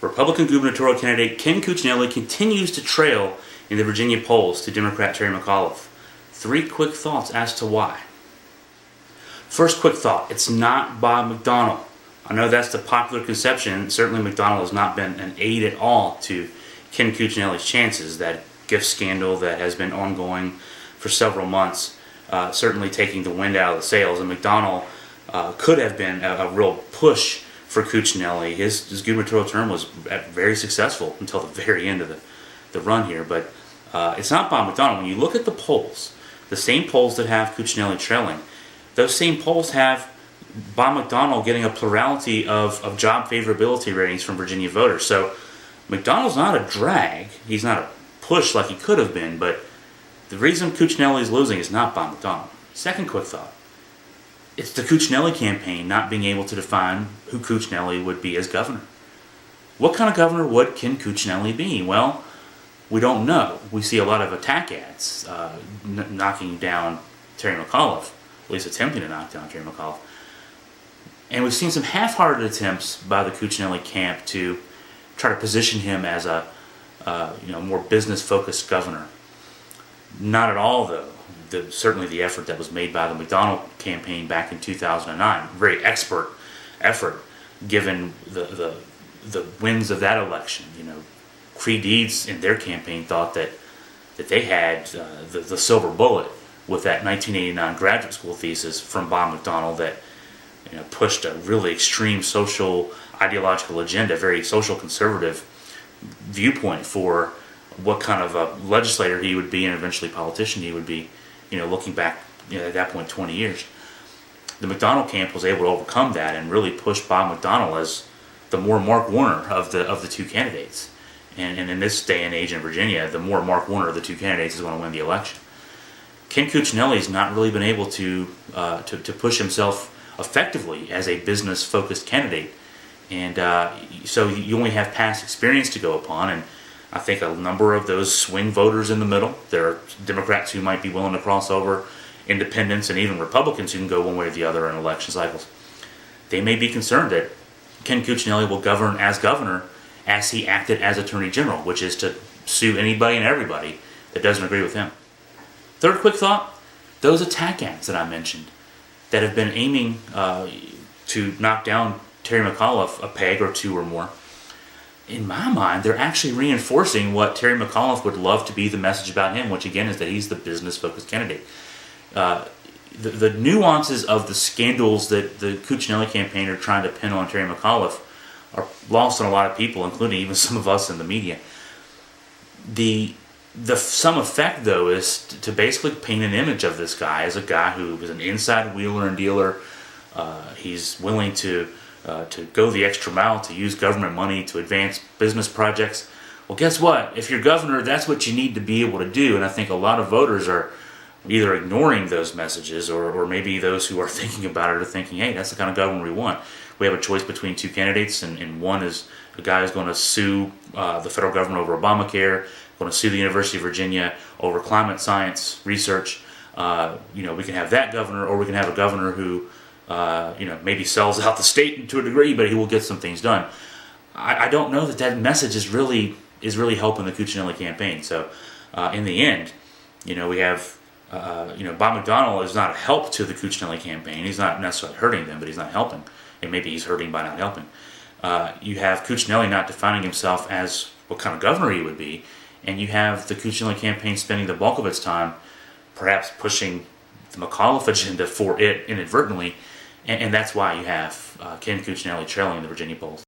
Republican gubernatorial candidate Ken Cuccinelli continues to trail in the Virginia polls to Democrat Terry McAuliffe. 3 quick thoughts as to why. First quick thought, it's not Bob McDonnell. I know that's the popular conception. Certainly McDonnell has not been an aid at all to Ken Cuccinelli's chances. That gift scandal that has been ongoing for several months, certainly taking the wind out of the sails. And McDonnell could have been a real push for Cuccinelli. His gubernatorial term was very successful until the very end of the run here. But it's not Bob McDonnell. When you look at the polls, the same polls that have Cuccinelli trailing, those same polls have Bob McDonnell getting a plurality of job favorability ratings from Virginia voters. So McDonnell's not a drag. He's not a push like he could have been, but the reason Cuccinelli is losing is not Bob McDonnell. Second quick thought. It's the Cuccinelli campaign not being able to define who Cuccinelli would be as governor. What kind of governor would Ken Cuccinelli be? Well, we don't know. We see a lot of attack ads knocking down Terry McAuliffe, at least attempting to knock down Terry McAuliffe. And we've seen some half-hearted attempts by the Cuccinelli camp to try to position him as a more business-focused governor. Not at all, though. Certainly the effort that was made by the McDonnell campaign back in 2009, very expert effort, given the wins of that election. Creed Deeds in their campaign thought that they had the silver bullet with that 1989 graduate school thesis from Bob McDonnell that pushed a really extreme social ideological agenda, very social conservative viewpoint for what kind of a legislator he would be and eventually politician he would be, looking back at that point 20 years. The McDonnell camp was able to overcome that and really push Bob McDonnell as the more Mark Warner of the two candidates. And in this day and age in Virginia, the more Mark Warner of the two candidates is going to win the election. Ken Cuccinelli has not really been able to push himself effectively as a business-focused candidate. And so you only have past experience to go upon, and I think a number of those swing voters in the middle, there are Democrats who might be willing to cross over, independents, and even Republicans who can go one way or the other in election cycles. They may be concerned that Ken Cuccinelli will govern as governor as he acted as Attorney General, which is to sue anybody and everybody that doesn't agree with him. Third quick thought, those attack ads that I mentioned that have been aiming to knock down Terry McAuliffe a peg or two or more, in my mind, they're actually reinforcing what Terry McAuliffe would love to be the message about him, which again is that he's the business-focused candidate. The nuances of the scandals that the Cuccinelli campaign are trying to pin on Terry McAuliffe are lost on a lot of people, including even some of us in the media. The some effect, though, is to basically paint an image of this guy as a guy who is an inside wheeler and dealer. He's willing to go the extra mile to use government money to advance business projects. Well, guess what? If you're governor, that's what you need to be able to do. And I think a lot of voters are either ignoring those messages or maybe those who are thinking about it are thinking, hey, that's the kind of governor we want. We have a choice between two candidates, and one is a guy who's going to sue the federal government over Obamacare, going to sue the University of Virginia over climate science research. We can have that governor, or we can have a governor who maybe sells out the state to a degree, but he will get some things done. I don't know that message is really helping the Cuccinelli campaign. So in the end, we have Bob McDonnell is not a help to the Cuccinelli campaign. He's not necessarily hurting them, but he's not helping, and maybe he's hurting by not helping. You have Cuccinelli not defining himself as what kind of governor he would be, and you have the Cuccinelli campaign spending the bulk of its time perhaps pushing the McAuliffe agenda for it inadvertently, and that's why you have Ken Cuccinelli trailing in the Virginia polls.